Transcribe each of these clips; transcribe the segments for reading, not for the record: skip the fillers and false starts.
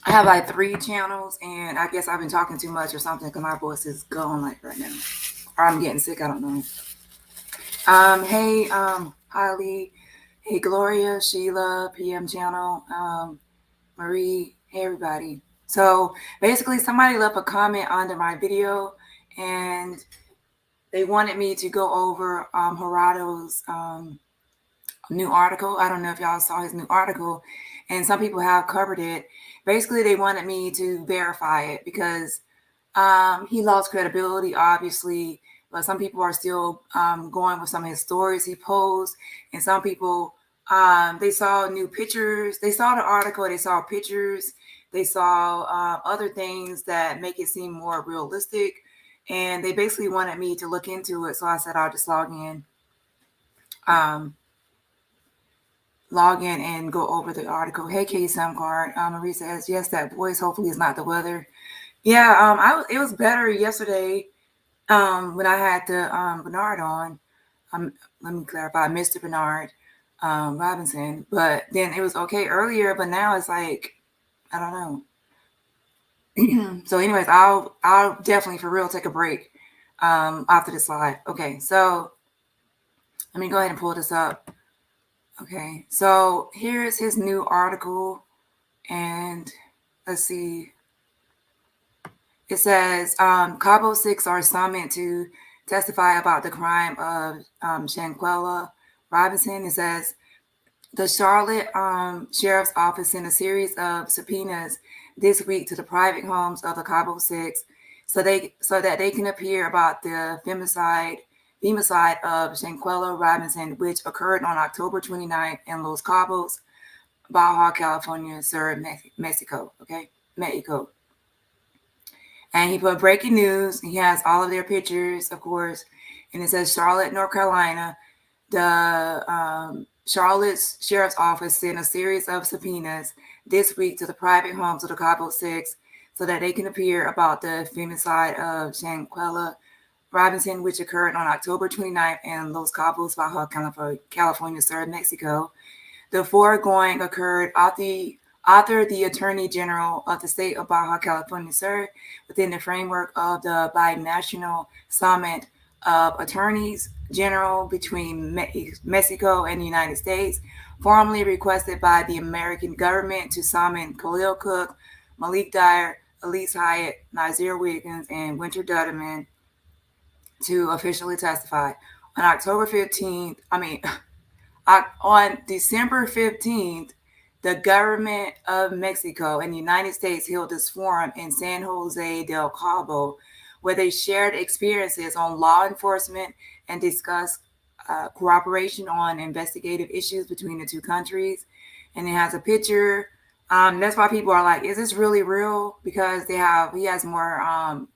I have like 3 channels, and I guess I've been talking too much or something because my voice is gone like right now, or I'm getting sick. I don't know. Hey, Holly, hey, Gloria, Sheila, PM channel, Marie, hey, everybody. So basically, somebody left a comment under my video, and they wanted me to go over Gerardo's new article. I don't know if y'all saw his new article, and some people have covered it. Basically, they wanted me to verify it because he lost credibility, obviously, but some people are still going with some of his stories he posed, and some people they saw new pictures. They saw the article, they saw pictures, they saw other things that make it seem more realistic, and they basically wanted me to look into it. So I said I'll just um, log in and go over the article. Hey, Katie Samcard, Marie says yes, that voice hopefully is not the weather. Yeah, it was better yesterday when I had the Bernard on. Let me clarify, Mr. Bernard Robinson. But then it was okay earlier, but now it's like I don't know. So, anyways, I'll definitely for real take a break after this live. Okay, so let me go ahead and pull this up. Okay, so here's his new article, and let's see. It says CABO6 are summoned to testify about the crime of Shanquella Robinson. It says the Charlotte Sheriff's Office sent a series of subpoenas this week to the private homes of the CABO6 so that they can appear about the femicide of Shanquella Robinson, which occurred on October 29th in Los Cabos, Baja California Sur, Mexico. Okay, Mexico. And he put breaking news. He has all of their pictures, of course. And it says Charlotte, North Carolina. The Charlotte's Sheriff's Office sent a series of subpoenas this week to the private homes of the CABO6 so that they can appear about the femicide of Shanquella Robinson, which occurred on October 29th in Los Cabos, Baja California Sur, Mexico. The foregoing occurred after the Attorney General of the state of Baja California Sur, within the framework of the Binational Summit of Attorneys General between Mexico and the United States, formally requested by the American government to summon Khalil Cook, Malik Dyer, Elise Hyatt, Nazir Wiggins, and Winter Dudman to officially testify. On October 15th, on December 15th, the government of Mexico and the United States held this forum in San Jose del Cabo, where they shared experiences on law enforcement and discussed cooperation on investigative issues between the two countries. And it has a picture. That's why people are like, "Is this really real?" Because he has more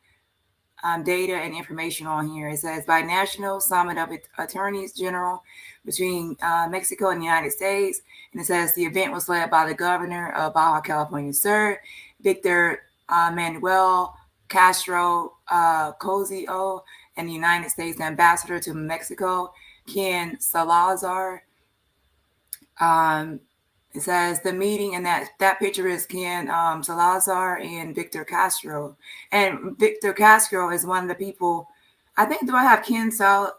data and information on here. It says by National Summit of Attorneys General between Mexico and the United States. And it says the event was led by the governor of Baja California Sur, Victor Manuel Castro Cozio, and the United States ambassador to Mexico, Ken Salazar. It says the meeting, and that picture is Ken Salazar and Victor Castro. And Victor Castro is one of the people. I think do I have Ken Salazar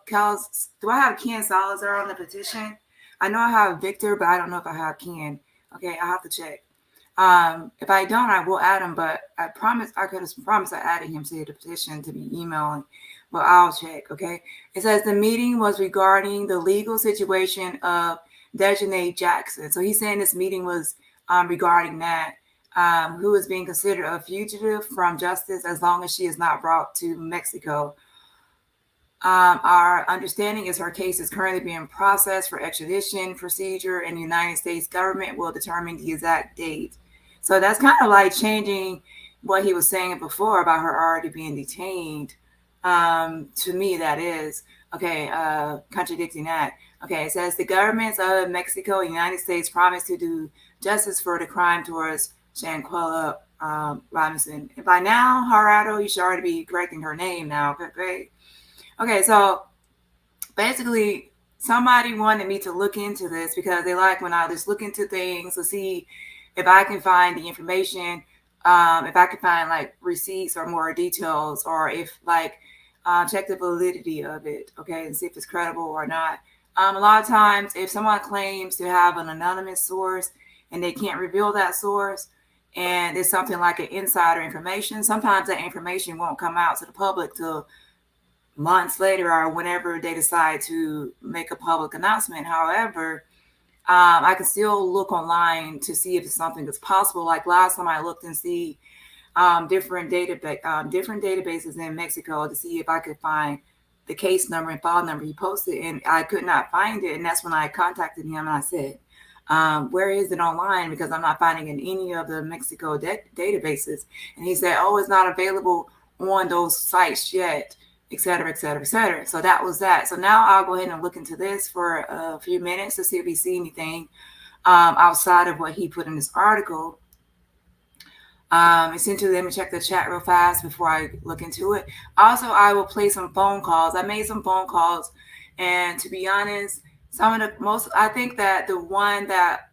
on the petition? I know I have Victor, but I don't know if I have Ken. Okay, I have to check. If I don't, I will add him. But I could have promised I added him to the petition to be emailing. But I'll check. Okay. It says the meeting was regarding the legal situation of Dejanay Jackson. So he's saying this meeting was regarding that, who is being considered a fugitive from justice as long as she is not brought to Mexico. Our understanding is her case is currently being processed for extradition procedure, and the United States government will determine the exact date. So that's kind of like changing what he was saying before about her already being detained. To me, that is okay. Contradicting that. Okay, it says the governments of Mexico and the United States promise to do justice for the crime towards Shanquella Robinson. And by now, Gerardo, you should already be correcting her name now. Great. Okay, so basically, somebody wanted me to look into this because they like when I just look into things to see if I can find the information if I could find like receipts or more details, or if like check the validity of it, okay, and see if it's credible or not. A lot of times, if someone claims to have an anonymous source and they can't reveal that source, and it's something like an insider information, sometimes that information won't come out to the public till months later or whenever they decide to make a public announcement. However, I can still look online to see if it's something that's possible. Like last time I looked and see different databases in Mexico to see if I could find the case number and file number he posted, and I could not find it. And that's when I contacted him and I said, "Where is it online? Because I'm not finding it in any of the Mexico databases." And he said, "Oh, it's not available on those sites yet, et cetera, et cetera, et cetera." So that was that. So now I'll go ahead and look into this for a few minutes to see if we see anything outside of what he put in this article. Essentially, let me check the chat real fast before I look into it. Also, I will play some phone calls. I made some phone calls, and to be honest, some of the most, I think that the one that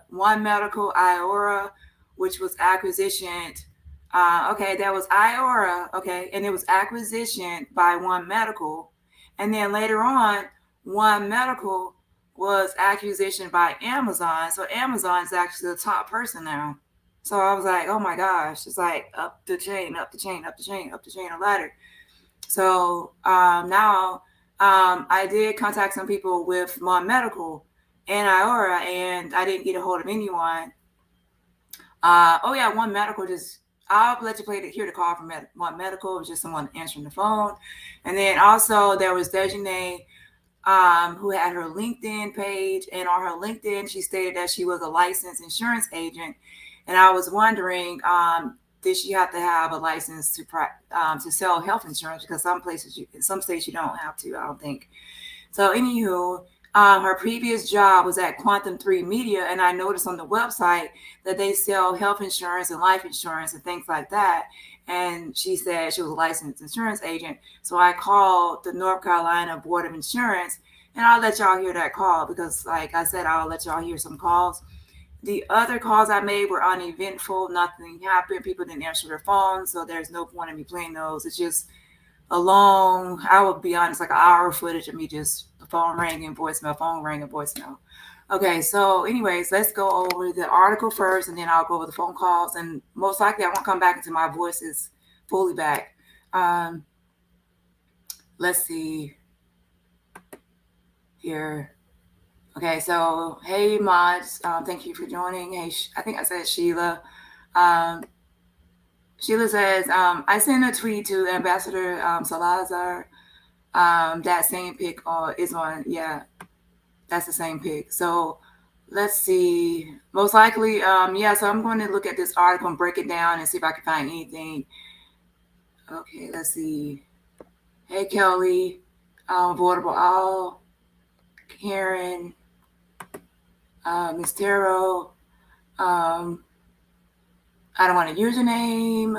One Medical Iora, which was acquisitioned, okay, that was Iora, okay, and it was acquisitioned by One Medical, and then later on, One Medical was acquisitioned by Amazon. So Amazon is actually the top person now. So I was like, oh my gosh, it's like up the chain, up the chain, up the chain, up the chain of ladder. So now I did contact some people with Mon Medical and Iora, and I didn't get a hold of anyone. Oh yeah, One Medical just, I'll let you hear the call from One Medical. It was just someone answering the phone. And then also there was Dejane, who had her LinkedIn page, and on her LinkedIn, she stated that she was a licensed insurance agent. And I was wondering, did she have to have a license to sell health insurance? Because in some states, you don't have to, I don't think. So, anywho, her previous job was at Quantum 3 Media, and I noticed on the website that they sell health insurance and life insurance and things like that. And she said she was a licensed insurance agent. So I called the North Carolina Board of Insurance, and I'll let y'all hear that call because, like I said, I'll let y'all hear some calls. The other calls I made were uneventful. Nothing happened. People didn't answer their phones, so there's no point in me playing those. It's just a long, I will be honest, like an hour footage of me just the phone ringing, voicemail, phone ringing, voicemail. Okay, so anyways, let's go over the article first, and then I'll go over the phone calls, and most likely I won't come back until my voice is fully back. Let's see here. Okay, so hey mods, thank you for joining. Hey, I think I said Sheila. Sheila says, I sent a tweet to Ambassador Salazar. That same pic is on, yeah, that's the same pic. So let's see. Most likely, yeah, so I'm going to look at this article and break it down and see if I can find anything. Okay, let's see. Hey, Kelly, Avoidable All, Karen, Miss Taro, I don't want to use your name.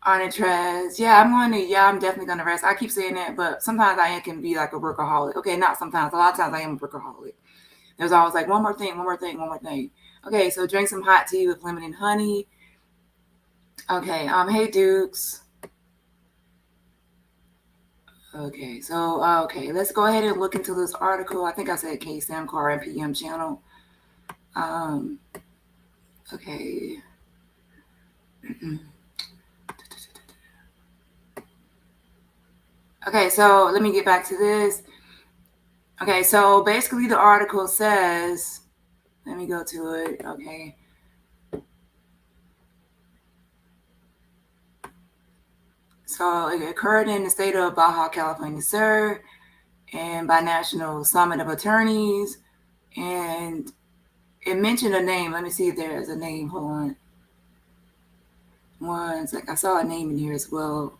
Arnitrez. Yeah, I'm definitely gonna rest. I keep saying that, but sometimes I can be like a workaholic. Okay, not sometimes. A lot of times I am a workaholic. There's always like one more thing, one more thing, one more thing. Okay, so drink some hot tea with lemon and honey. Okay, hey Dukes. Okay, so okay, let's go ahead and look into this article. I think I said K Samcar and PM channel. Okay. Okay, so let me get back to this. Okay, so basically the article says, let me go to it. Okay. So it occurred in the state of Baja California, sir, and by National Summit of Attorneys. And it mentioned a name. Let me see if there's a name. Hold on. One sec. I saw a name in here as well.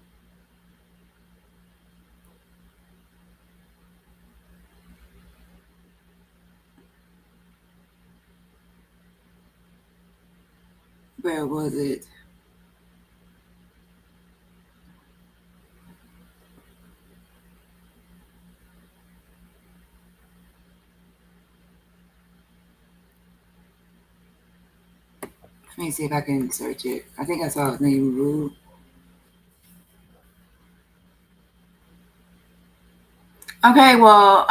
Where was it? Let me see if I can search it. I think I saw his name, Rue. Okay, well,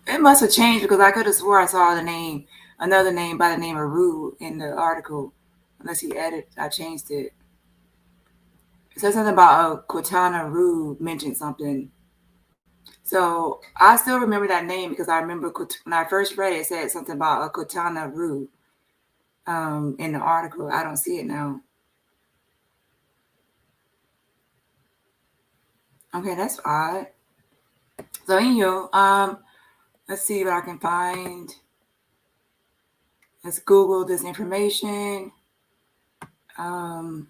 it must have changed because I could have swore I saw another name by the name of Rue in the article. Unless I changed it. It said something about Cortana Rue mentioned something. So I still remember that name because I remember when I first read it, it said something about a Cortana Rue in the article. I don't see it now. Okay, that's odd. So anyway, let's see what I can find. Let's Google this information. Um,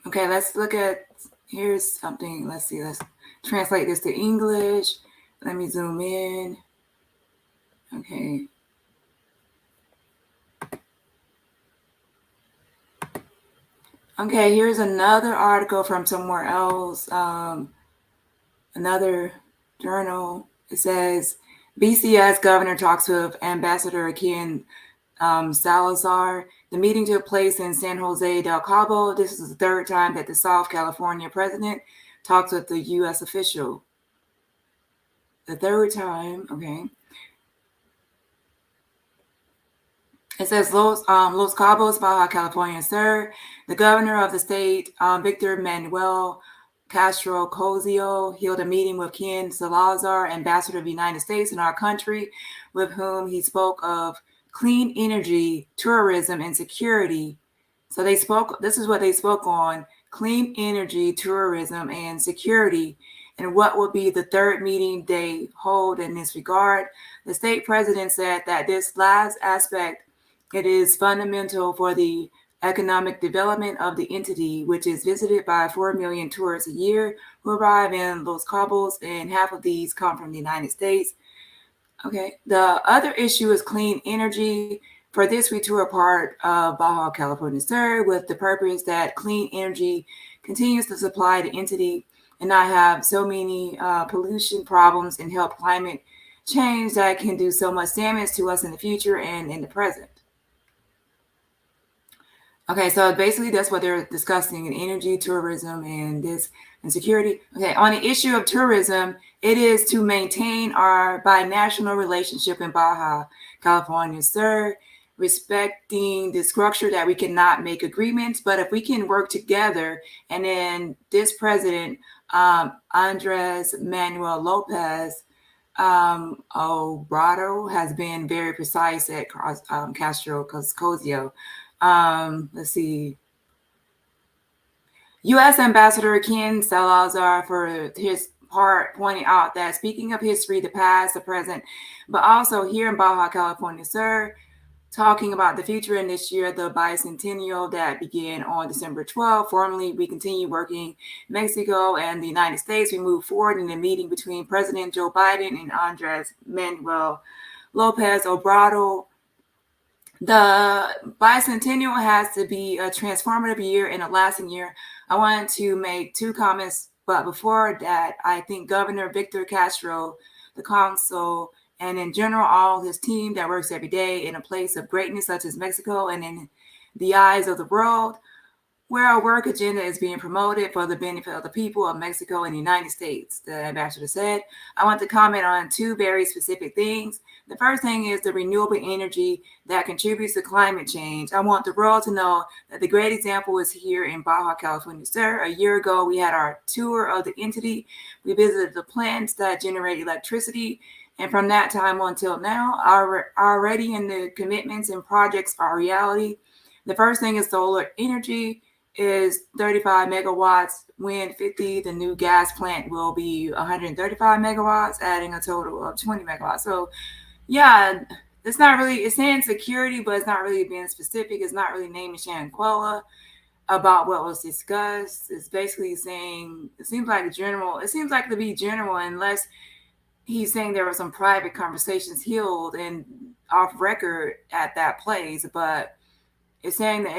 okay, let's look at, here's something. Let's see, let's translate this to English. Let me zoom in. Okay. Okay, here's another article from somewhere else. Another journal. It says BCS governor talks with Ambassador Ken Salazar. The meeting took place in San Jose del Cabo. This is the third time that the South California president talks with the U.S. official. The third time, okay. It says Los Cabos, Baja California, sir. The governor of the state, Victor Manuel Castro Cozio, held a meeting with Ken Salazar, ambassador of the United States in our country, with whom he spoke of clean energy, tourism, and security. So this is what they spoke on: clean energy, tourism, and security, and what will be the third meeting they hold in this regard. The state president said that this last aspect, it is fundamental for the economic development of the entity, which is visited by 4 million tourists a year who arrive in Los Cabos, and half of these come from the United States. Okay. The other issue is clean energy. For this, we tour a part of Baja California Sur with the purpose that clean energy continues to supply the entity and not have so many pollution problems and help climate change that can do so much damage to us in the future and in the present. Okay, so basically that's what they're discussing in energy, tourism, and security. Okay, on the issue of tourism, it is to maintain our binational relationship in Baja California, sir, respecting the structure that we cannot make agreements, but if we can work together, and then this president, Andres Manuel Lopez Obrado, has been very precise at Castro Cosio. Let's see. U.S. Ambassador Ken Salazar, for his part, pointing out that speaking of history, the past, the present, but also here in Baja California, sir, talking about the future in this year, the bicentennial that began on December 12th. Formally, we continue working Mexico and the United States. We move forward in the meeting between President Joe Biden and Andres Manuel Lopez Obrador. The bicentennial has to be a transformative year and a lasting year. I wanted to make two comments, but before that, I think Governor Victor Castro, the consul, and in general, all his team that works every day in a place of greatness such as Mexico and in the eyes of the world, where our work agenda is being promoted for the benefit of the people of Mexico and the United States, the ambassador said. I want to comment on two very specific things. The first thing is the renewable energy that contributes to climate change. I want the world to know that the great example is here in Baja California, sir. A year ago, we had our tour of the entity. We visited the plants that generate electricity. And from that time until now, already in the commitments and projects are reality. The first thing is solar energy is 35 megawatts, wind 50. The new gas plant will be 135 megawatts, adding a total of 20 megawatts. So yeah, it's not really, it's saying security, but it's not really being specific. It's not really naming Shanquella about what was discussed. It's basically saying, it seems like to be general, unless he's saying there were some private conversations held and off record at that place, but it's saying that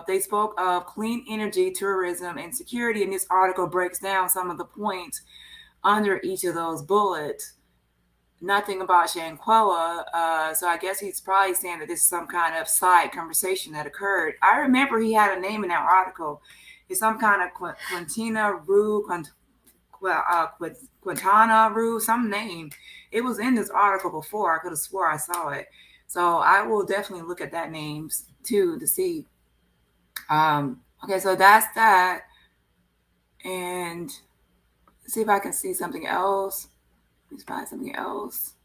they spoke of clean energy, tourism, and security, and this article breaks down some of the points under each of those bullets. nothing about Shanquella. So I guess he's probably saying that this is some kind of side conversation that occurred. I remember he had a name in that article. It's some kind of Quintina Rue, Quintana Rue, some name. It was in this article before. I could have swore I saw it. So I will definitely look at that names too to see. Okay, so that's that. And see if I can see something else. Let's find something else.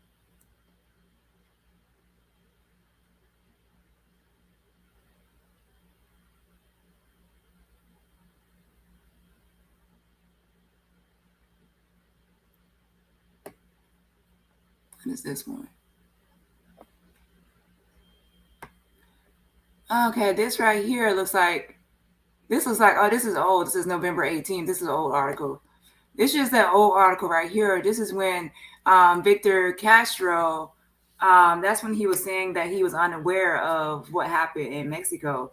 What is this one? Okay, this right here looks like, oh, this is old. This is November 18th. This is an old article. This is that old article right here. This is when Victor Castro, that's when he was saying that he was unaware of what happened in Mexico.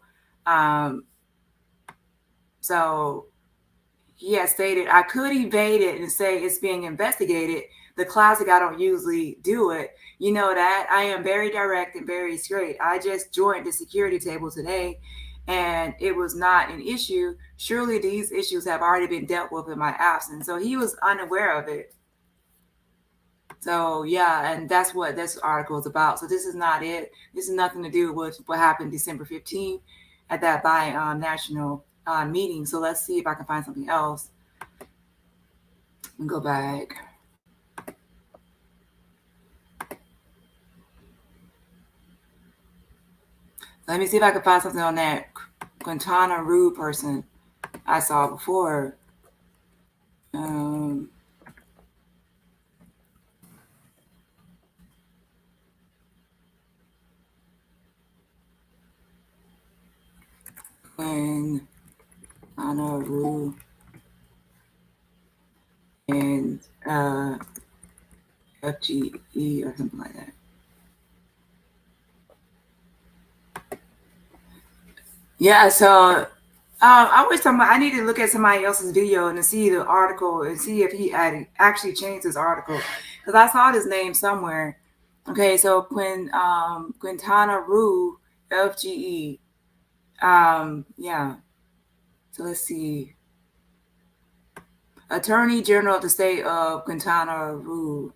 So he had stated, I could evade it and say it's being investigated. The classic, I don't usually do it. You know that. I am very direct and very straight. I just joined the security table today and it was not an issue. Surely these issues have already been dealt with in my absence. So he was unaware of it. So yeah, and that's what this article is about. So this is not it. This is nothing to do with what happened December 15th at that national meeting. So let's see if I can find something else and go back. Let me see if I can find something on that Quintana Roo person I saw before. Quintana Roo and FGE or something like that. Yeah, so I wish I need to look at somebody else's video and to see the article and see if he had actually changed his article because I saw his name somewhere. Okay, so Quintana Roo, FGE. Yeah. So let's see. Attorney General of the State of Quintana Roo.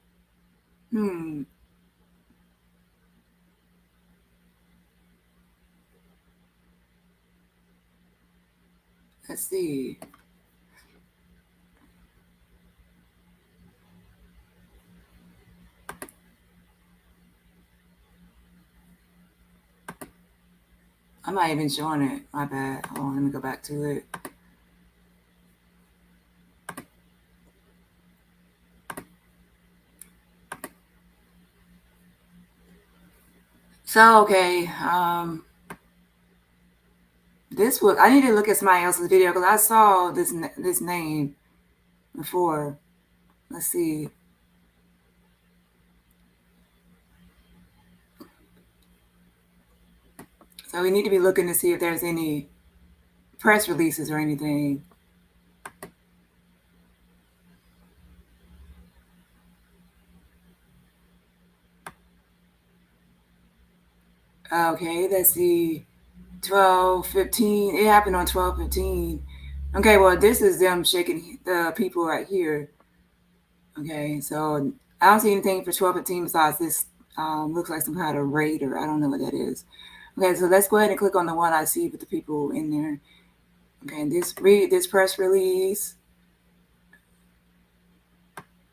Let's see. I'm not even showing it. My bad. Hold on, let me go back to it. So okay, this was, I need to look at somebody else's video because I saw this name before. Let's see. So we need to be looking to see if there's any press releases or anything. Okay, let's see. 12/15. It happened on 12/15. Okay, well, this is them shaking the people right here. Okay, so I don't see anything for 12/15 besides this. Looks like some kind of raider. I don't know what that is. Okay, so let's go ahead and click on the one I see with the people in there. Okay, and read this press release.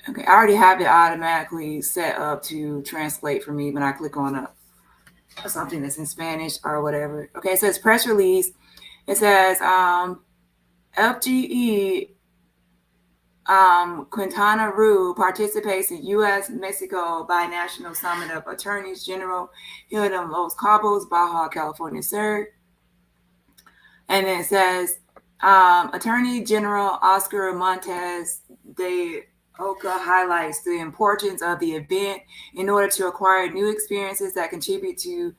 Okay, I already have it automatically set up to translate for me when I click on something that's in Spanish or whatever. Okay, it says press release. It says FGE Quintana Roo participates in U.S.-Mexico Binational Summit of Attorneys General held in Los Cabos, Baja California Sur. And it says Attorney General Oscar Montes de Oca highlights the importance of the event in order to acquire new experiences that contribute to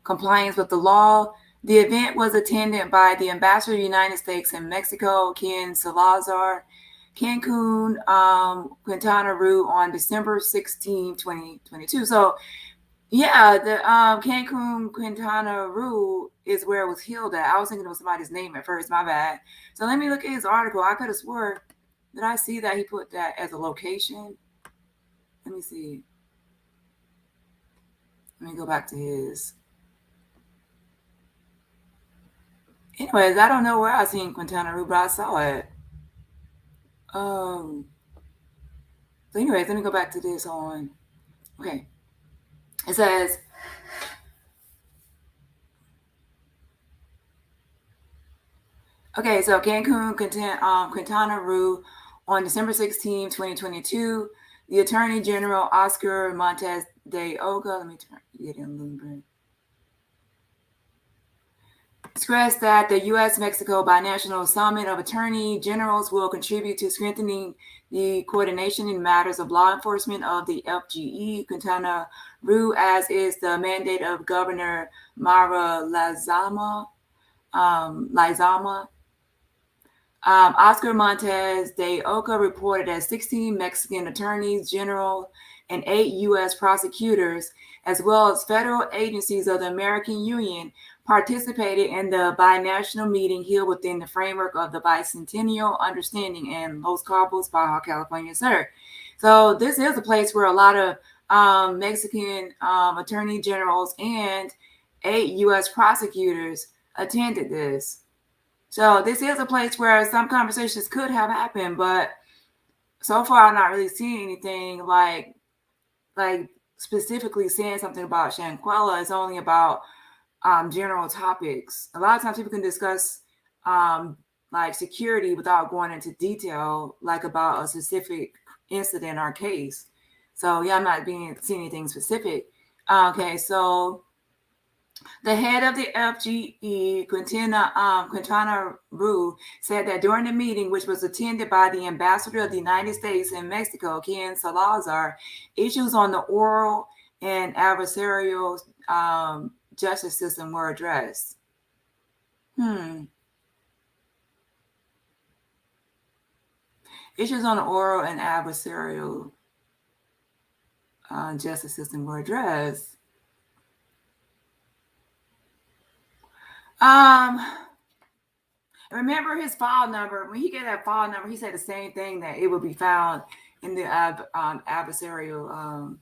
compliance with the law. The event was attended by the Ambassador of the United States in Mexico, Ken Salazar, Cancun, Quintana Roo on December 16, 2022. So yeah, the Cancun, Quintana Roo is where it was healed at. I was thinking it was somebody's name at first, my bad. So let me look at his article. I could have swore, did I see that he put that as a location? Let me see. Let me go back to his. Anyways, I don't know where I seen Quintana Roo, but I saw it. So anyways, let me go back to this on. Okay. It says, okay, so Cancun, Quintana Roo on December 16, 2022, the Attorney General Oscar Montes de Oca, let me get in Bloomberg, stressed that the U.S.-Mexico Binational Summit of Attorney Generals will contribute to strengthening the coordination in matters of law enforcement of the FGE, Quintana Roo, as is the mandate of Governor Mara Lizama. Oscar Montes de Oca reported that 16 Mexican attorneys general and 8 U.S. prosecutors, as well as federal agencies of the American Union, participated in the binational meeting held within the framework of the Bicentennial Understanding in Los Cabos, Baja California Sur. So this is a place where a lot of Mexican attorney generals and 8 U.S. prosecutors attended this. So this is a place where some conversations could have happened, but so far I'm not really seeing anything like specifically saying something about Shanquella. It's only about general topics. A lot of times people can discuss like security without going into detail, like about a specific incident or case. So yeah, I'm not seeing anything specific. Okay, so the head of the FGE, Quintana Roo, said that during the meeting, which was attended by the ambassador of the United States in Mexico, Ken Salazar, issues on the oral and adversarial justice system were addressed. Issues on the oral and adversarial justice system were addressed. Remember his file number. When he gave that file number, he said the same thing, that it would be found in the adversarial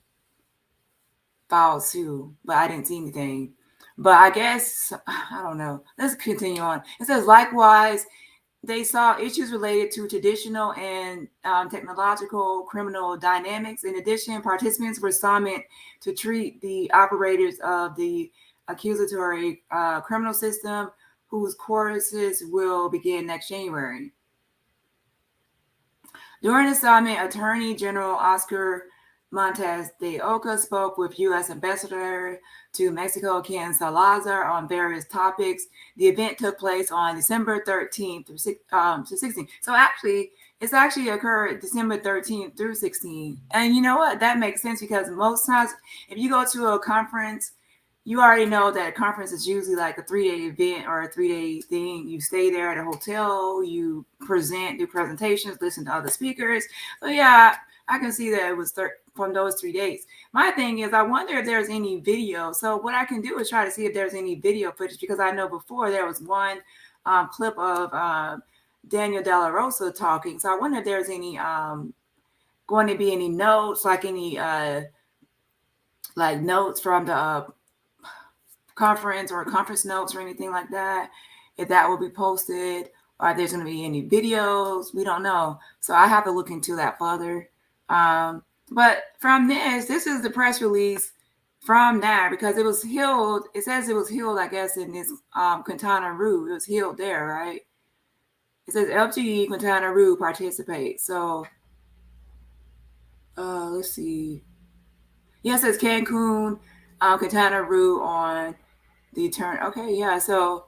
files too, but I didn't see anything. But I guess, I don't know. Let's continue on. It says, likewise, they saw issues related to traditional and technological criminal dynamics. In addition, participants were summoned to treat the operators of the accusatory criminal system, whose courses will begin next January. During the summit, Attorney General Oscar Montes de Oca spoke with U.S. Ambassador to Mexico, Ken Salazar, on various topics. The event took place on December 13th through 16th. So actually, it's actually occurred December 13th through 16th. And you know what? That makes sense, because most times if you go to a conference, you already know that a conference is usually like a 3-day event or a 3-day thing. You stay there at a hotel, you do presentations, listen to other speakers. So yeah, I can see that it was from those 3 days. My thing is, I wonder if there's any video. So what I can do is try to see if there's any video footage, because I know before there was one clip of Daniel De La Rosa talking. So I wonder if there's any going to be any notes, like any like notes from the conference or conference notes or anything like that, if that will be posted, or if there's going to be any videos. We don't know. So I have to look into that further. But from this is the press release from that, because it was healed. It says it was healed, I guess, in this Quintana Roo. It was healed there, right? It says FGE Quintana Roo participate. So let's see. Yeah, it says Cancun, Quintana Roo on the turn. Okay, yeah. So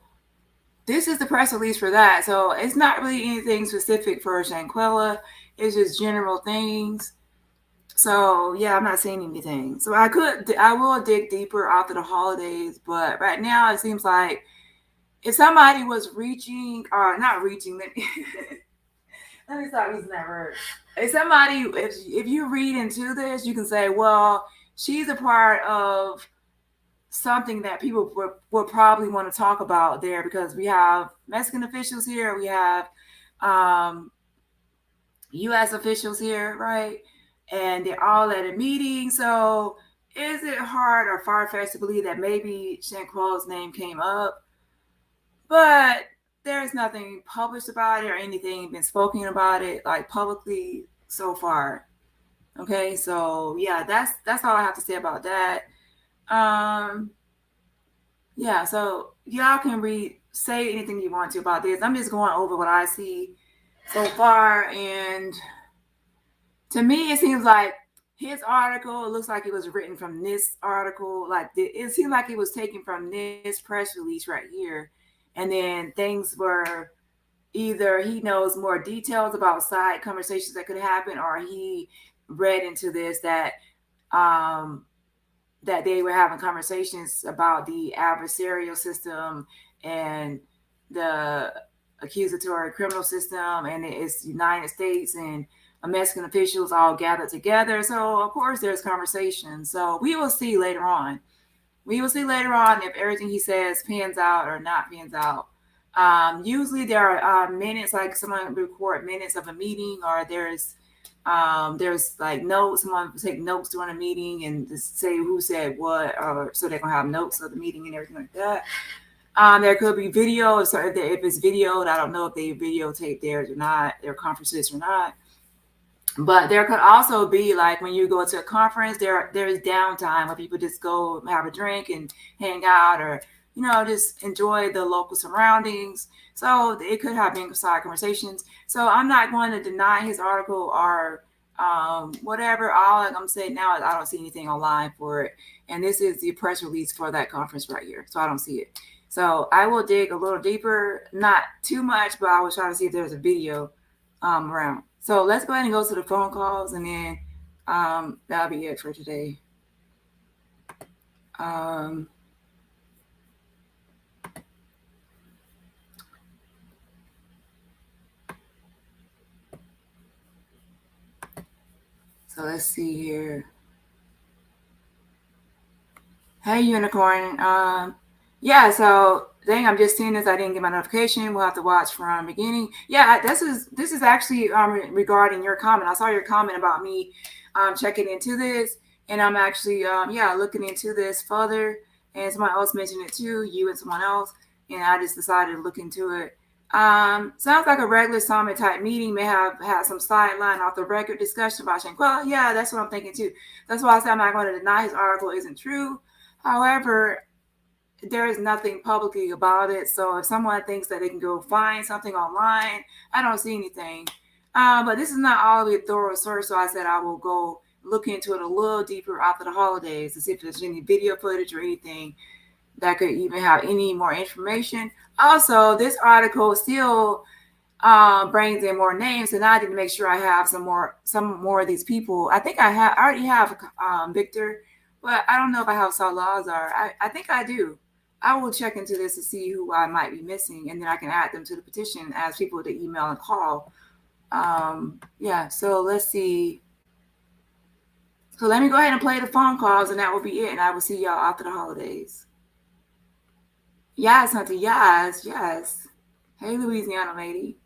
this is the press release for that. So it's not really anything specific for Shanquella. It's just general things. So yeah, I'm not saying anything. So I will dig deeper after the holidays, but right now it seems like if somebody was reaching or not reaching, Let me stop using that word. If somebody, if you read into this, you can say, well, she's a part of something that people would probably want to talk about there because we have Mexican officials here, we have um, U.S. officials here, right? And they're all at a meeting. So is it hard or far fetched to believe that maybe Shanquella'S name came up? But there's nothing published about it or anything been spoken about it like publicly so far. Okay, so yeah, that's all I have to say about that. Um, yeah, so y'all can say anything you want to about this. I'm just going over what I see so far, and to me, it seems like his article looks like it was written from this article. Like it seemed like it was taken from this press release right here, and then things were either he knows more details about side conversations that could happen, or he read into this um, that they were having conversations about the adversarial system and the accusatory criminal system, and it's United States and Mexican officials all gathered together. So of course there's conversation. So we will see later on. We will see later on if everything he says pans out or not pans out. Usually there are minutes, like someone record minutes of a meeting, or there's like notes. Someone will take notes during a meeting and just say who said what, or so they're gonna have notes of the meeting and everything like that. There could be video, so if it's videoed, I don't know if they videotape theirs or not, their conferences or not. But there could also be like when you go to a conference, there's downtime where people just go have a drink and hang out, or just enjoy the local surroundings. So it could have been side conversations. So I'm not going to deny his article or whatever. All I'm saying now is I don't see anything online for it, and this is the press release for that conference right here. So I don't see it. So I will dig a little deeper, not too much, but I will try to see if there's a video around. So let's go ahead and go to the phone calls, and then that'll be it for today. Um, so let's see here. Hey, Unicorn. Yeah, so dang, I'm just seeing this. I didn't get my notification. We'll have to watch from the beginning. Yeah, this is actually regarding your comment. I saw your comment about me checking into this, and I'm actually looking into this further. And someone else mentioned it too, you and someone else, and I just decided to look into it. Sounds like a regular summit type meeting may have had some sideline off the record discussion about Shanquella. Yeah, that's what I'm thinking too. That's why I said I'm not going to deny his article isn't true. However, there is nothing publicly about it. So if someone thinks that they can go find something online, I don't see anything. But this is not all the thorough search. So I said I will go look into it a little deeper after the holidays to see if there's any video footage or anything that could even have any more information. Also, this article still brings in more names, and I need to make sure I have some more of these people. I think I already have Victor, but I don't know if I have Salazar. I think I do. I will check into this to see who I might be missing, and then I can add them to the petition as people to email and call. So let's see. So let me go ahead and play the phone calls, and that will be it. And I will see y'all after the holidays. Yes, Hunter. Yes, yes. Hey, Louisiana lady.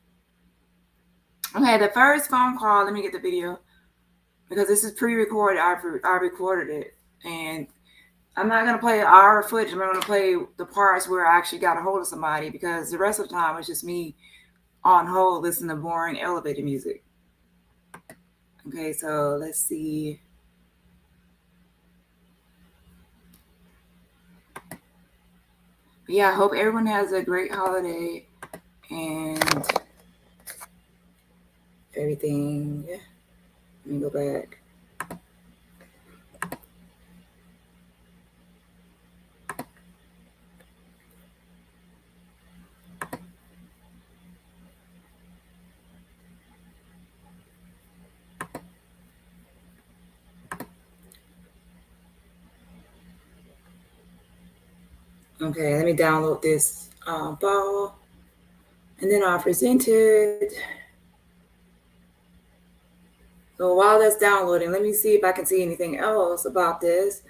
Okay, the first phone call. Let me get the video because this is pre-recorded. I recorded it, and I'm not gonna play our footage. I'm gonna play the parts where I actually got a hold of somebody because the rest of the time it's just me on hold listening to boring elevator music. Okay, so let's see. But yeah, I hope everyone has a great holiday and everything. Let me go back. Okay, let me download this file, and then I'll present it. So while that's downloading, let me see if I can see anything else about this.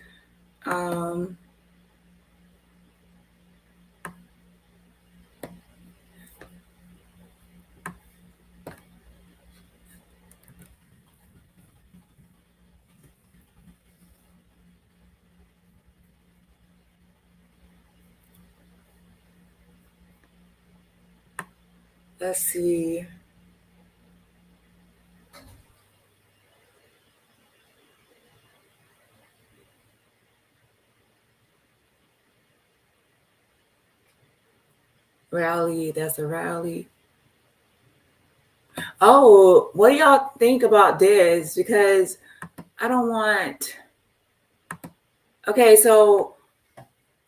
Let's see. Rally, that's a rally. Oh, what do y'all think about this? Because I don't want. Okay, so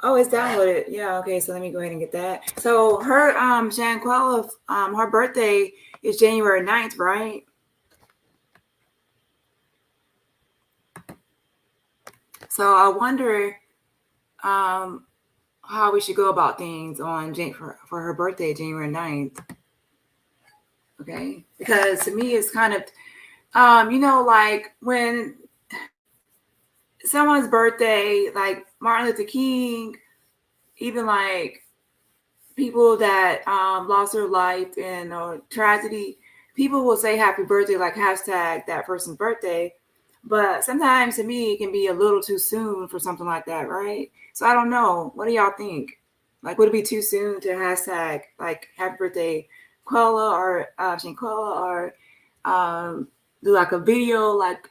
it's downloaded. Yeah, okay, so let me go ahead and get that. So her Shanquella, her birthday is January 9th, right? So I wonder how we should go about things on for her birthday, January 9th. Okay, because to me it's kind of like when someone's birthday, like Martin Luther King, even like people that lost their life in a tragedy, people will say happy birthday, like hashtag that person's birthday. But sometimes to me, it can be a little too soon for something like that, right? So I don't know. What do y'all think? Like, would it be too soon to hashtag like happy birthday Quella or Shanquella, or do like a video like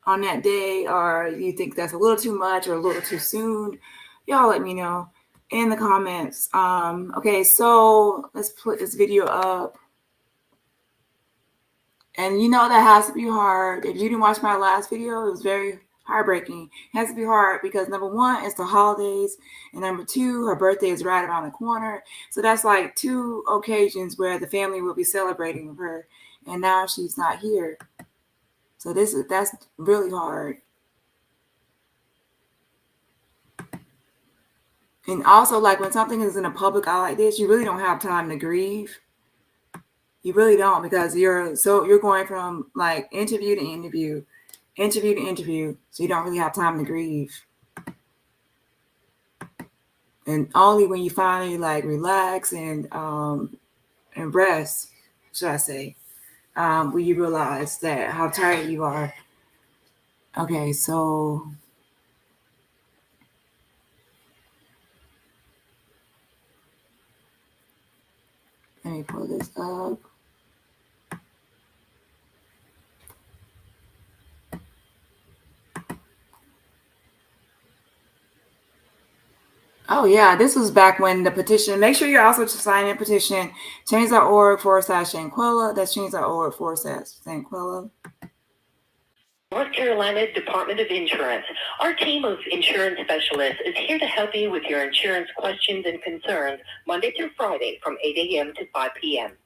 on that day, or you think that's a little too much or a little too soon? Y'all let me know in the comments. Okay, so let's put this video up. And that has to be hard. If you didn't watch my last video, it was very heartbreaking. It has to be hard because number one, it's the holidays, and number two, her birthday is right around the corner. So that's like two occasions where the family will be celebrating with her, and now she's not here. So that's really hard. And also, like when something is in a public eye like this, you really don't have time to grieve. You really don't, because you're going from like interview to interview, so you don't really have time to grieve. And only when you finally like relax and rest, should I say, will you realize that how tired you are. Okay, so let me pull this up. Oh yeah, this was back when the petition. Make sure you're also signing a petition. Change.org/Shanquella. That's change.org/Shanquella. North Carolina's Department of Insurance. Our team of insurance specialists is here to help you with your insurance questions and concerns Monday through Friday from 8 a.m. to 5 p.m.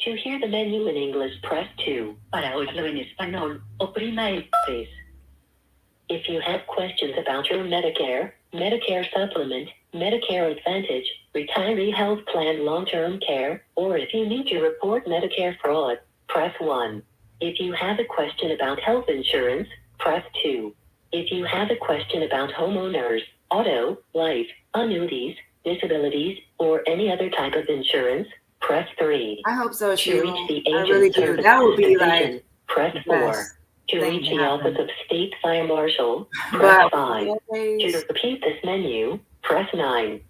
To hear the menu in English, press 2. Para oírlo en español, oprima el 3. If you have questions about your Medicare, Medicare Supplement, Medicare Advantage, Retiree Health Plan Long-Term Care, or if you need to report Medicare fraud, press 1. If you have a question about health insurance, press 2. If you have a question about homeowners, auto, life, annuities, disabilities, or any other type of insurance, press 3. I hope so, To reach the I agent really do. services That would be division, like press 4. To thing reach to the happen. Office of State Fire Marshal, press 5. To always, repeat this menu, press 9.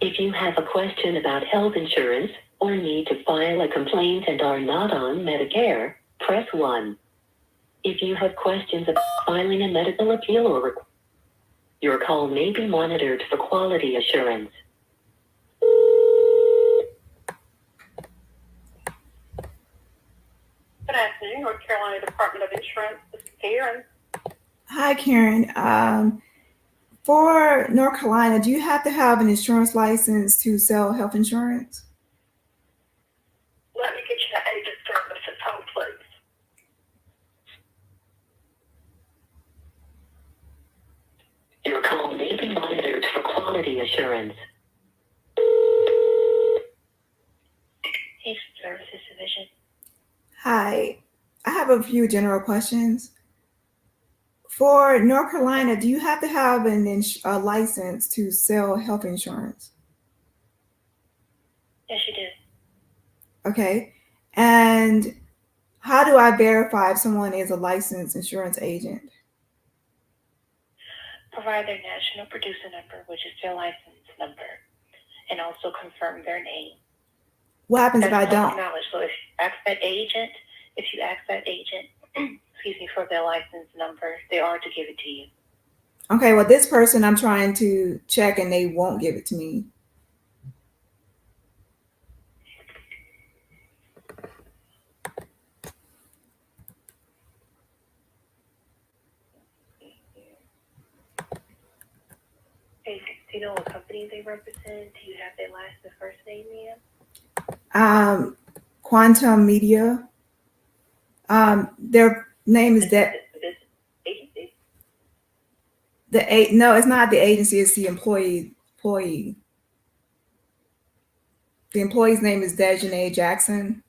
If you have a question about health insurance, or need to file a complaint and are not on Medicare, press 1. If you have questions about filing a medical appeal or your call may be monitored for quality assurance. Good afternoon, North Carolina Department of Insurance. This is Karen. Hi, Karen. For North Carolina, do you have to have an insurance license to sell health insurance? Let me get you the agent services home, please. Your call may be monitored for quality assurance. Hi, I have a few general questions. For North Carolina, do you have to have a license to sell health insurance? Yes, you do. Okay. And how do I verify if someone is a licensed insurance agent? Provide their national producer number, which is their license number, and also confirm their name. What happens That's if I public don't? knowledge. So if you ask that agent, excuse me, for their license number, they are to give it to you. Okay, well, this person I'm trying to check and they won't give it to me. Hey, do you know what company they represent? Do you have their last and first name, ma'am? Quantum Media. Their name is that This agency? no, it's not the agency, it's the employee. The employee's name is Dejanay Jackson.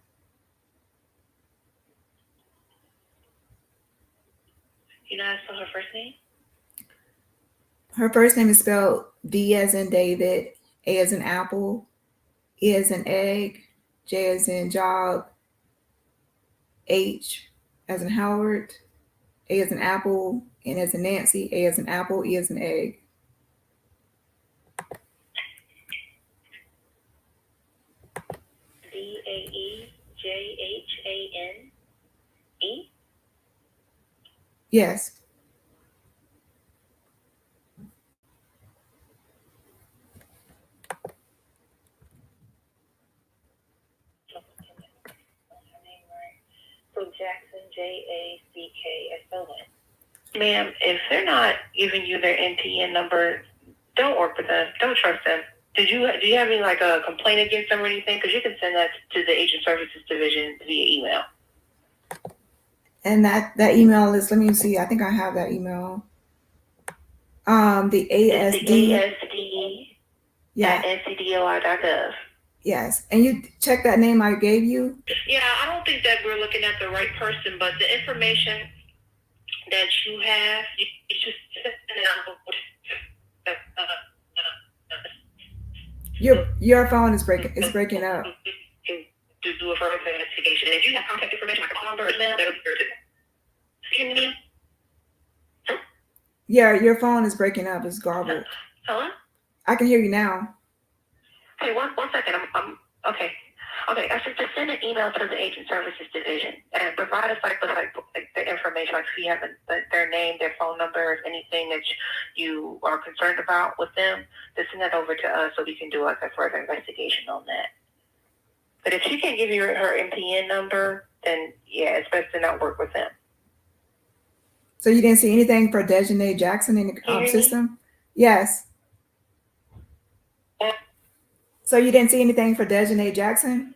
You know how to spell her first name? Her first name is spelled D as in David, A as in apple, E as in egg, J as in job, H as in Howard, A as in apple, N as in Nancy, A as in apple, E as in egg. DAEJHANE? Yes. So Jackson, JACKSON. Ma'am, if they're not giving you their NPN number, don't work with them. Don't trust them. Do you have any like a complaint against them or anything? Because you can send that to the Agent Services Division via email. And that email is, let me see, I think I have that email. The ASD. The ASD Yeah. at ncdoi.gov. Yes. And you check that name I gave you? Yeah, I don't think that we're looking at the right person, but the information that you have, you just Your phone is breaking up. To do a further investigation. If you have contact information like a phone number, email, that would be good. Yeah, your phone is breaking up. It's garbled. Hello? I can hear you now. Hey, one second. I'm okay. Okay, I should just send an email to the Agent Services Division and provide us with the information, like if you have their name, their phone number, anything that you are concerned about with them, just send that over to us so we can do like a further investigation on that. But if she can't give you her MPN number, then yeah, it's best to not work with them. So you didn't see anything for Dejanay Jackson in the system? Yes. So you didn't see anything for Dejanay Jackson?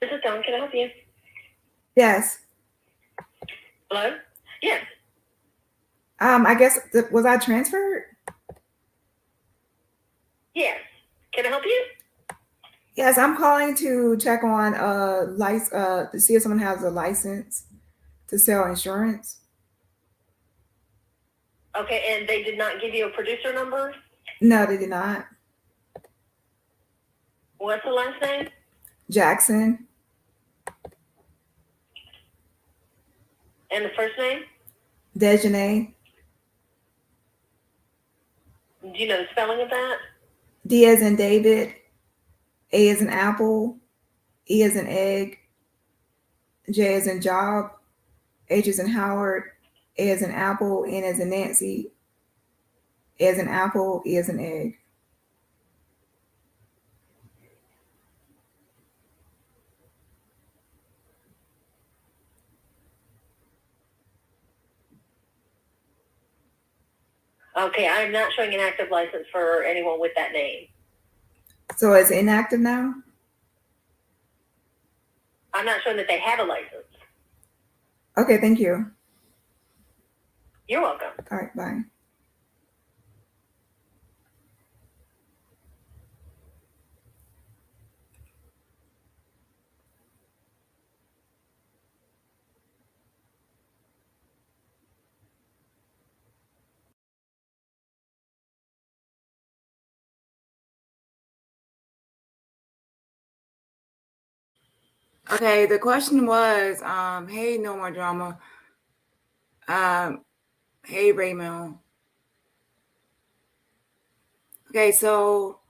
This is Dawn. Can I help you? Yes. Hello? Yes. I guess, was I transferred? Yes. Can I help you? Yes, I'm calling to check on to see if someone has a license to sell insurance. Okay, and they did not give you a producer number? No, they did not. What's the last name? Jackson. And the first name? Dejanay. Do you know the spelling of that? D as in David, A as in apple, E as in egg, J as in job, H as in Howard, A as in apple, N as in Nancy, A as in apple, E as in egg. Okay, I am not showing an active license for anyone with that name. So it's inactive now? I'm not showing that they have a license. Okay, thank you. You're welcome. All right, bye. Okay, the question was, hey, no more drama. Hey, Raymond. Okay, so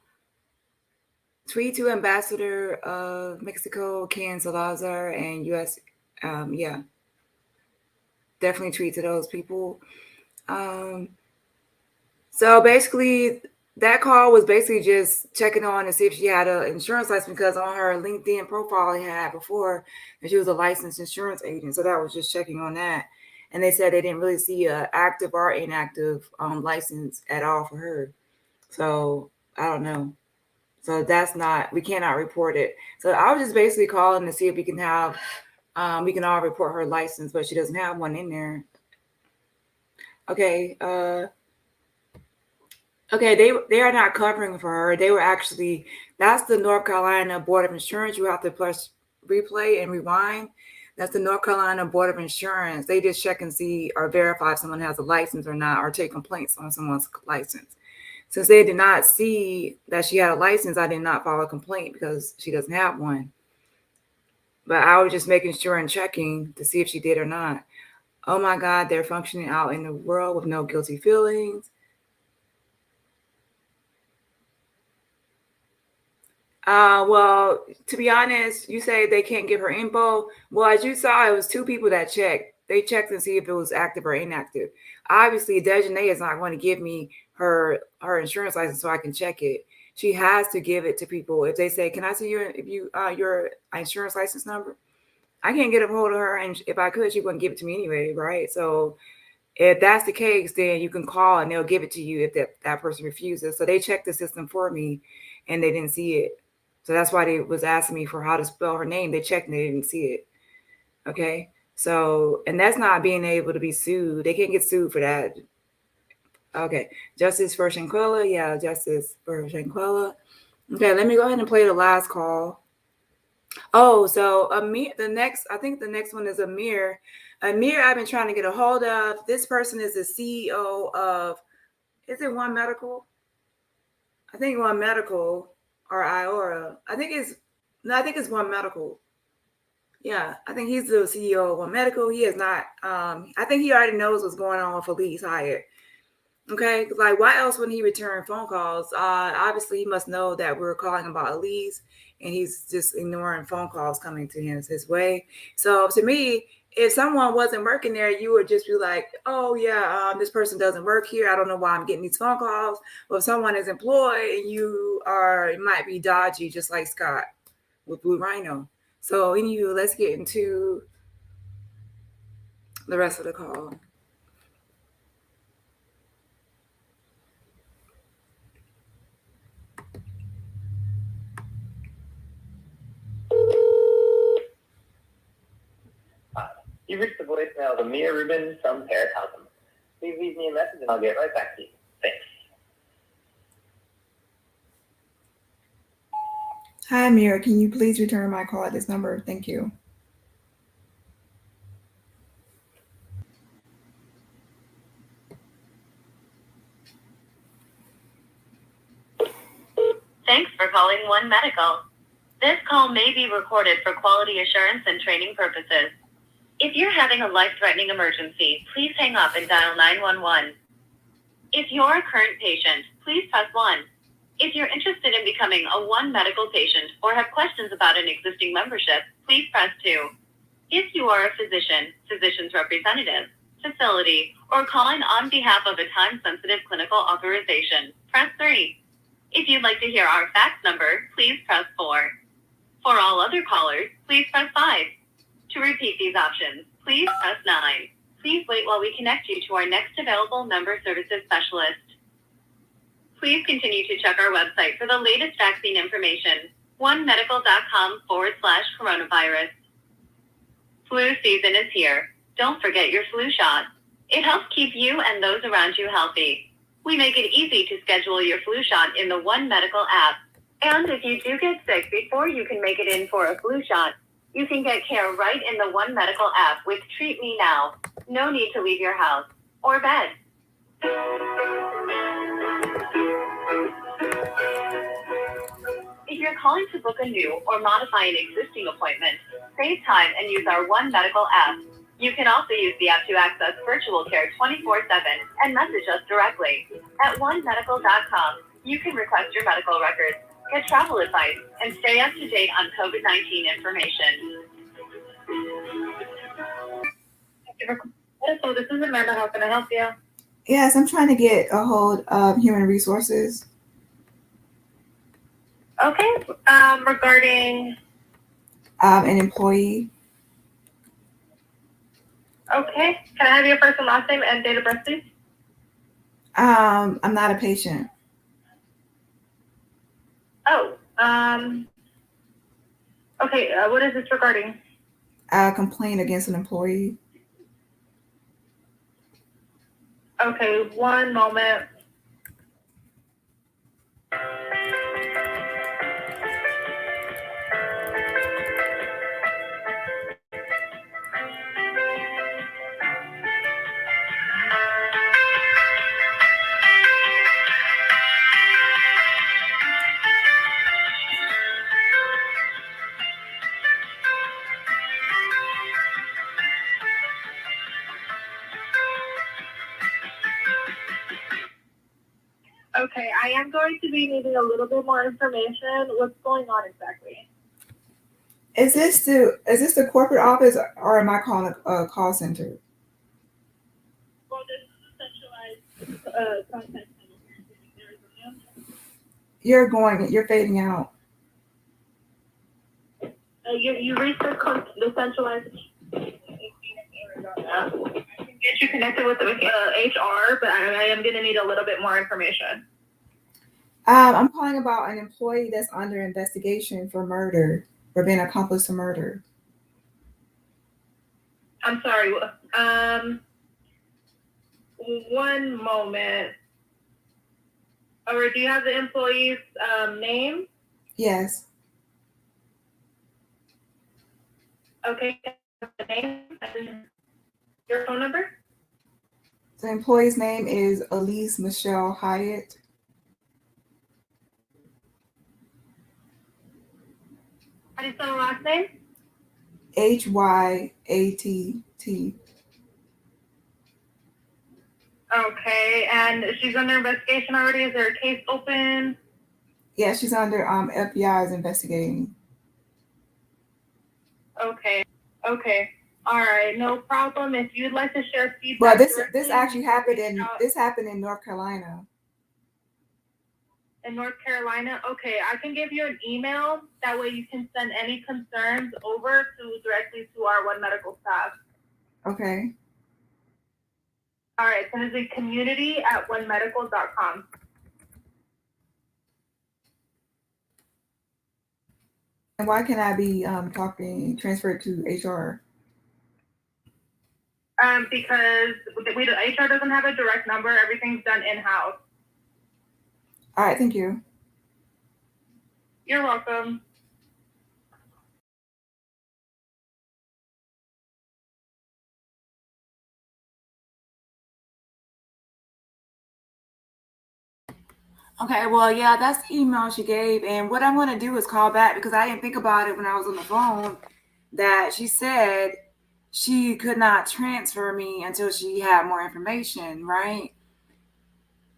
tweet to Ambassador of Mexico, Ken Salazar, and U.S. Yeah, definitely tweet to those people. So basically, that call was basically just checking on to see if she had an insurance license, because on her LinkedIn profile it had before that she was a licensed insurance agent. So that was just checking on that. And they said they didn't really see a active or inactive license at all for her. So I don't know. So we cannot report it. So I was just basically calling to see if we can all report her license, but she doesn't have one in there. Okay. Okay, they are not covering for her. They were actually, that's the North Carolina Board of Insurance. You have to press replay and rewind. That's the North Carolina Board of Insurance. They just check and see or verify if someone has a license or not, or take complaints on someone's license. Since they did not see that she had a license, I did not file a complaint because she doesn't have one. But I was just making sure and checking to see if she did or not. Oh my God, they're functioning out in the world with no guilty feelings. Well, to be honest, you say they can't give her info. Well, as you saw, it was two people that checked. They checked to see if it was active or inactive. Obviously, Dejanay is not going to give me her insurance license so I can check it. She has to give it to people. If they say, "Can I see your insurance license number?" I can't get a hold of her, and if I could, she wouldn't give it to me anyway, right? So if that's the case, then you can call and they'll give it to you if that person refuses. So they checked the system for me, and they didn't see it. So that's why they was asking me for how to spell her name. They checked and they didn't see it. Okay. So, and that's not being able to be sued. They can't get sued for that. Okay. Justice for Shanquella. Yeah, justice for Shanquella. Okay, let me go ahead and play the last call. Oh, so Amir, I think the next one is Amir. Amir, I've been trying to get a hold of. This person is the CEO of, is it One Medical? I think One Medical or Iora. I think it's One Medical. Yeah, I think he's the CEO of One Medical. He is not. I think he already knows what's going on with Elise Hyatt. Okay, like why else wouldn't he return phone calls? Obviously, he must know that we're calling about Elise, and he's just ignoring phone calls coming to him his way. So to me, if someone wasn't working there, you would just be like, "Oh yeah, this person doesn't work here. I don't know why I'm getting these phone calls." But if someone is employed, it might be dodgy, just like Scott with Blue Rhino. So anywho, let's get into the rest of the call. You reached the voicemail of Amir Rubin from Paris Housing. Please leave me a message and I'll get right back to you. Thanks. Hi, Amir. Can you please return my call at this number? Thank you. Thanks for calling One Medical. This call may be recorded for quality assurance and training purposes. If you're having a life-threatening emergency, please hang up and dial 911. If you're a current patient, please press 1. If you're interested in becoming a One Medical patient or have questions about an existing membership, please press 2. If you are a physician, physician's representative, facility, or calling on behalf of a time-sensitive clinical authorization, press 3. If you'd like to hear our fax number, please press 4. For all other callers, please press 5. To repeat these options, please press 9. Please wait while while we connect you to our next available member services specialist. Please continue to check our website for the latest vaccine information, onemedical.com/coronavirus. Flu season is here. Don't forget your flu shot. It helps keep you and those around you healthy. We make it easy to schedule your flu shot in the One Medical app. And if you do get sick before you can make it in for a flu shot, you can get care right in the One Medical app with Treat Me Now. No need to leave your house or bed. If you're calling to book a new or modify an existing appointment, save time and use our One Medical app. You can also use the app to access virtual care 24/7 and message us directly. At onemedical.com, you can request your medical records, get travel advice, and stay up to date on COVID-19 information. So this is Amanda. How can I help you? Yes, I'm trying to get a hold of human resources. Okay. Regarding. An employee. Okay. Can I have your first and last name and date of birth, please? I'm not a patient. Oh. Okay. What is this regarding? A complaint against an employee. Okay. One moment. Okay, I am going to be needing a little bit more information. What's going on exactly? Is this the corporate office, or am I calling a call center? Well, this is a centralized contact center here in Arizona. You're fading out. You reached the centralized in Arizona. I can get you connected with the HR, but I am going to need a little bit more information. I'm calling about an employee that's under investigation for murder, for being accomplice to murder. I'm sorry. One moment. Or do you have the employee's name? Yes. Okay. The name and your phone number? The employee's name is Elise Michelle Hyatt. How do you spell the last name? Hyatt. Okay, and she's under investigation already. Is there a case open? Yeah, she's under FBI is investigating. Okay. All right, no problem. If you'd like to share feedback. Well, this actually happened in North Carolina. In North Carolina? Okay, I can give you an email. That way you can send any concerns over directly to our One Medical staff. Okay. All right, so it's community@onemedical.com. And why can I be transferred to HR? Because HR doesn't have a direct number. Everything's done in-house. All right, thank you. You're welcome. Okay, well, yeah, that's the email she gave. And what I'm going to do is call back, because I didn't think about it when I was on the phone, that she said she could not transfer me until she had more information, right?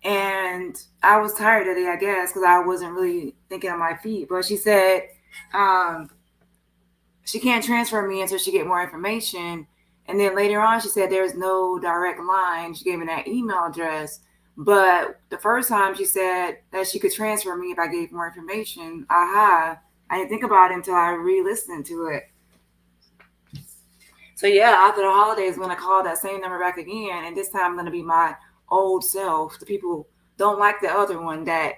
And I was tired of it, I guess, because I wasn't really thinking on my feet. But she said she can't transfer me until she get more information. And then later on, she said there's no direct line. She gave me that email address. But the first time she said that she could transfer me if I gave more information. I didn't think about it until I re-listened to it. So yeah, after the holidays, I'm gonna call that same number back again, and this time I'm gonna be my old self. The people don't like the other one that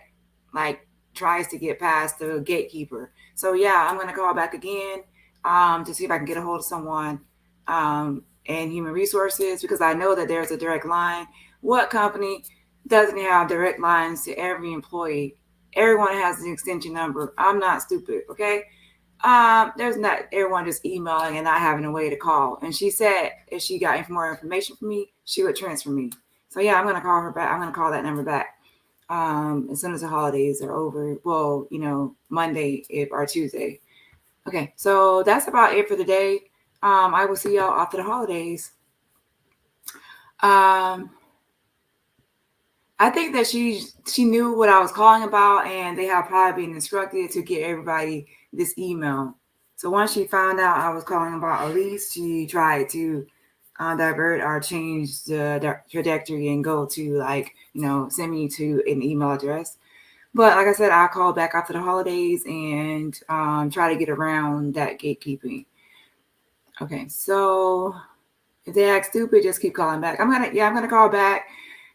like tries to get past the gatekeeper. So yeah, I'm gonna call back again to see if I can get a hold of someone in human resources because I know that there's a direct line. What company doesn't have direct lines to every employee? Everyone has an extension number. I'm not stupid, okay? There's not everyone just emailing and not having a way to call. And she said if she got more information from me, she would transfer me. So yeah, I'm gonna call her back. I'm gonna call that number back as soon as the holidays are over. Well, Monday or Tuesday. Okay, so that's about it for the day. I will see y'all after the holidays. I think that she knew what I was calling about, and they have probably been instructed to get everybody this email. So once she found out I was calling about Elise, she tried to divert or change the trajectory and go to send me to an email address. But like I said, I'll call back after the holidays and try to get around that gatekeeping. Okay, so if they act stupid, just keep calling back. I'm gonna call back.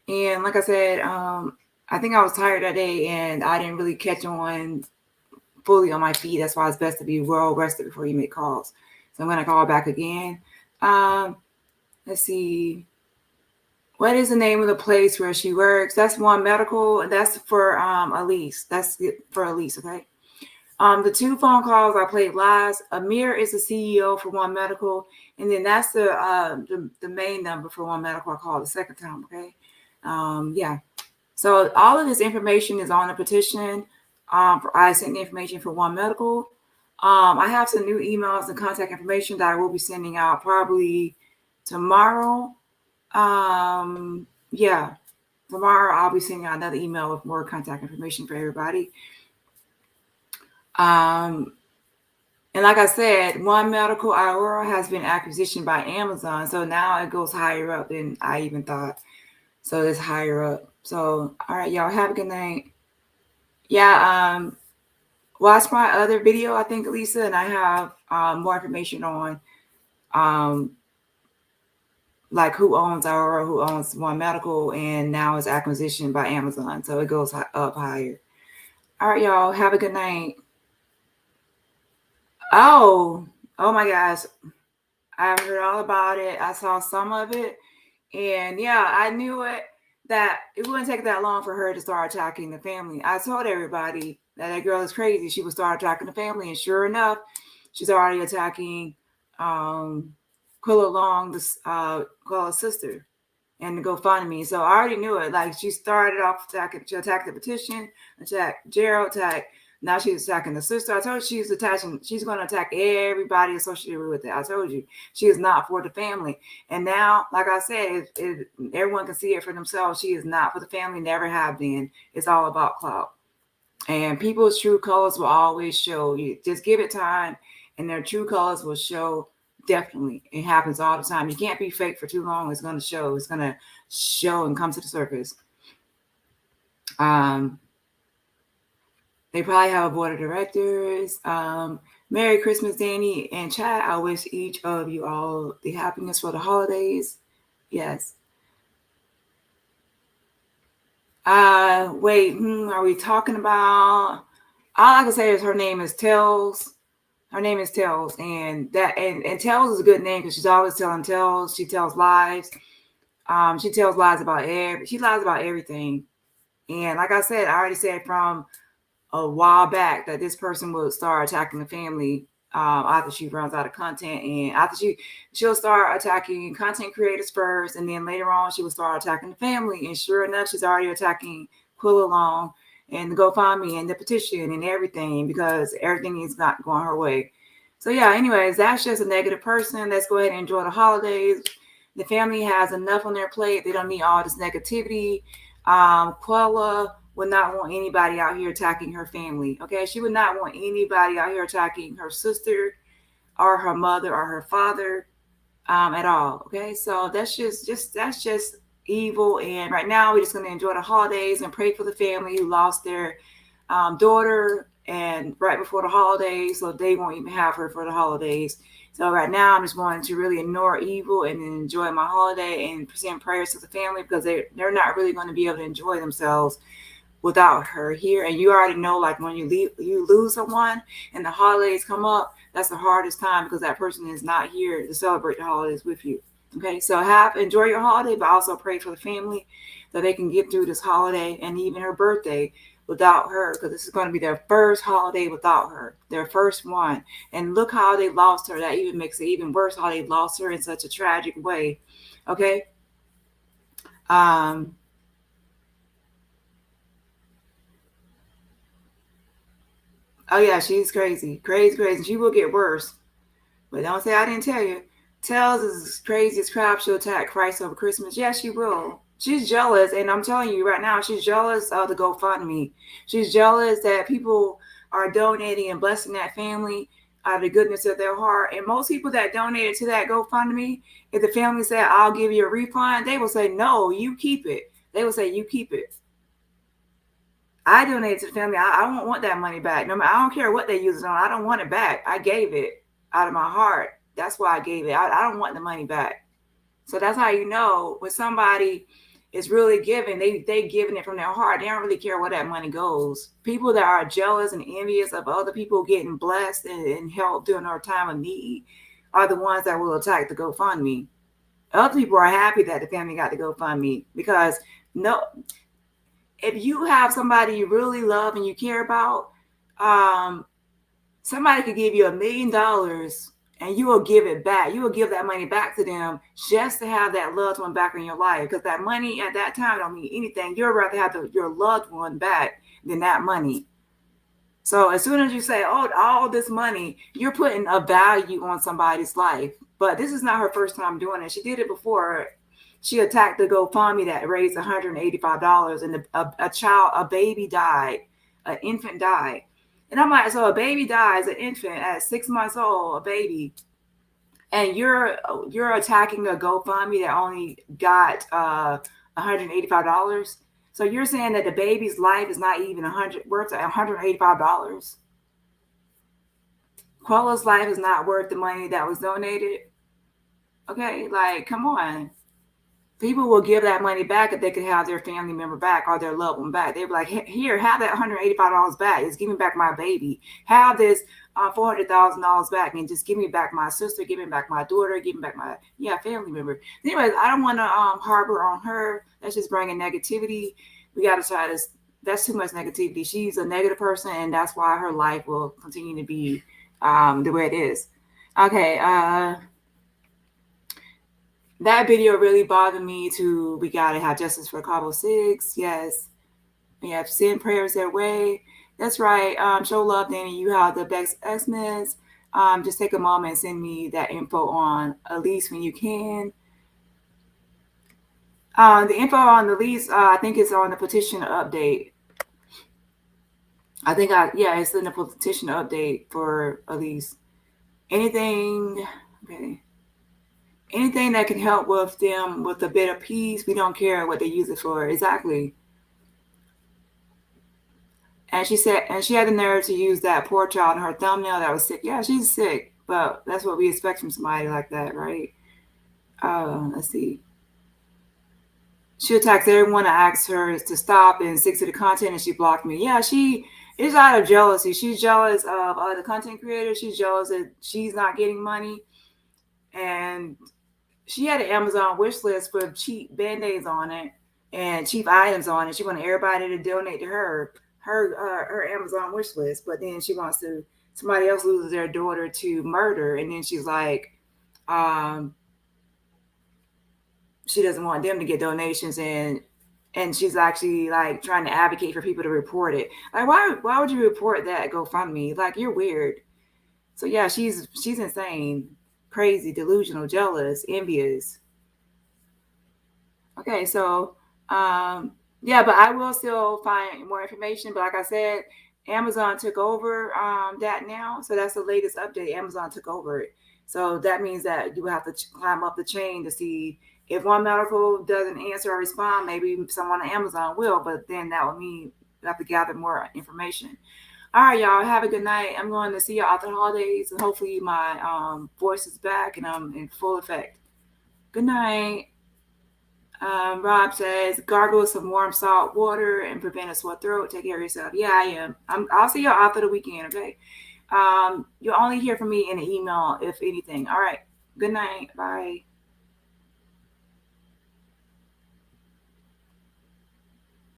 And like I said, I think I was tired that day and I didn't really catch on fully on my feet. That's why it's best to be well rested before you make calls. So I'm gonna call back again. Let's see. What is the name of the place where she works? That's One Medical. That's for Elise. That's for Elise, okay? The two phone calls I played last. Amir is the CEO for One Medical, and then that's the main number for One Medical. I called the second time, okay? Yeah. So all of this information is on the petition. I sent the information for One Medical. I have some new emails and contact information that I will be sending out probably tomorrow. Yeah, tomorrow I'll be sending out another email with more contact information for everybody. And like I said, One Medical Aurora has been acquisitioned by Amazon, so now it goes higher up than I even thought. So it's higher up. So all right, y'all have a good night. Yeah, watch my other video, I think, Lisa, and I have more information on like who owns Aurora, who owns One Medical, and now it's acquisition by Amazon. So it goes up higher. All right, y'all, have a good night. Oh my gosh. I heard all about it. I saw some of it. And yeah, I knew that it wouldn't take that long for her to start attacking the family. I told everybody that girl is crazy. She would start attacking the family. And sure enough, she's already attacking Quilla Long, Quilla's sister, and the GoFundMe. So I already knew it. Like she started off attacking, she attacked the petition, attacked Gerald, now she's attacking the sister. I told you she's going to attack everybody associated with it. I told you she is not for the family. And now, like I said, everyone can see it for themselves. She is not for the family, never have been. It's all about clout. And people's true colors will always show. You just give it time, and their true colors will show. Definitely. It happens all the time. You can't be fake for too long. It's going to show. It's going to show and come to the surface. They probably have a board of directors. Merry Christmas, Dani and Chad. I wish each of you all the happiness for the holidays. Yes. Wait, are we talking about? All I can say is her name is Tells. Her name is Tells, and Tells is a good name because she's always telling tales. She tells lies. She tells lies about she lies about everything. And like I said, I already said from a while back that this person will start attacking the family after she runs out of content, and after she'll start attacking content creators first, and then later on she will start attacking the family. And sure enough, she's already attacking Quilla Long and the GoFundMe and the petition and everything because everything is not going her way. So yeah, anyways, that's just a negative person. Let's go ahead and enjoy the holidays. The family has enough on their plate. They don't need all this negativity. Quilla would not want anybody out here attacking her family. Okay, she would not want anybody out here attacking her sister or her mother or her father at all. Okay, so that's just evil. And right now we're just going to enjoy the holidays and pray for the family who lost their daughter and right before the holidays, so they won't even have her for the holidays. So right now, I'm just wanting to really ignore evil and enjoy my holiday and present prayers to the family, because they're not really going to be able to enjoy themselves without her here. And you already know, like when you lose someone and the holidays come up, that's the hardest time, because that person is not here to celebrate the holidays with you. Okay, so enjoy your holiday, but also pray for the family that they can get through this holiday and even her birthday without her, because this is going to be their first holiday without her, their first one. And look how they lost her. That even makes it even worse how they lost her in such a tragic way. Okay. Um, oh yeah, she's crazy, crazy, crazy. She will get worse. But don't say I didn't tell you. Tells is crazy as crap. She'll attack Christ over Christmas. Yeah, she will. She's jealous, and I'm telling you right now, she's jealous of the GoFundMe. She's jealous that people are donating and blessing that family out of the goodness of their heart. And most people that donated to that GoFundMe, if the family said, I'll give you a refund, they will say, no, you keep it. They will say, you keep it. I donated to the family. I don't want that money back. No, I don't care what they use it on. I don't want it back. I gave it out of my heart. That's why I gave it. I don't want the money back. So that's how you know when somebody is really giving, they giving it from their heart. They don't really care where that money goes. People that are jealous and envious of other people getting blessed and help during their time of need are the ones that will attack the GoFundMe. Other people are happy that the family got the GoFundMe, because no, if you have somebody you really love and you care about, somebody could give you $1 million and you will give it back. You will give that money back to them just to have that loved one back in your life, because that money at that time don't mean anything. You'd rather have your loved one back than that money. So as soon as you say, oh, all this money, you're putting a value on somebody's life. But this is not her first time doing it. She did it before. She attacked the GoFundMe that raised $185, and a baby died, an infant died. And I'm like, so a baby dies, an infant at 6 months old, a baby, and you're attacking a GoFundMe that only got $185. So you're saying that the baby's life is not even worth $185. Quella's life is not worth the money that was donated. Okay, like, come on. People will give that money back if they could have their family member back or their loved one back. They'd be like, here, have that $185 back. Just give me back my baby. Have this $400,000 back, and just give me back my sister, give me back my daughter, give me back my family member. Anyways, I don't want to harbor on her. That's just bringing negativity. We got to try this. That's too much negativity. She's a negative person, and that's why her life will continue to be the way it is. Okay, that video really bothered me too. We got to have justice for CABO6. Yes. We have to send prayers their way. That's right. Show love, Dani. You have the best Xmas. Just take a moment and send me that info on Elise when you can. The info on Elise, I think it's on the petition update. It's in the petition update for Elise. Anything that can help with them with a bit of peace, we don't care what they use it for. Exactly. And she had the nerve to use that poor child in her thumbnail that was sick. Yeah, she's sick, but that's what we expect from somebody like that, right? Let's see. She attacks everyone that asks her to stop and stick to the content, and she blocked me. Yeah, she is out of jealousy. She's jealous of other content creators. She's jealous that she's not getting money. And she had an Amazon wish list with cheap Band-Aids on it and cheap items on it. She wanted everybody to donate to her Amazon wish list, but then somebody else loses their daughter to murder, and then she's like, she doesn't want them to get donations, and she's actually like trying to advocate for people to report it. Like, why would you report that GoFundMe? Like, you're weird. So yeah, she's insane, crazy, delusional, jealous, envious. Okay, so but I will still find more information. But like I said, Amazon took over that now. So that's the latest update. Amazon took over it. So that means that you will have to climb up the chain to see if One Medical doesn't answer or respond. Maybe someone on Amazon will, but then that would mean you have to gather more information. All right, y'all. Have a good night. I'm going to see y'all after the holidays, and hopefully my voice is back and I'm in full effect. Good night. Rob says, gargle with some warm salt water and prevent a sore throat. Take care of yourself. Yeah, I am. I'll see y'all after the weekend, okay? You'll only hear from me in an email, if anything. All right. Good night. Bye.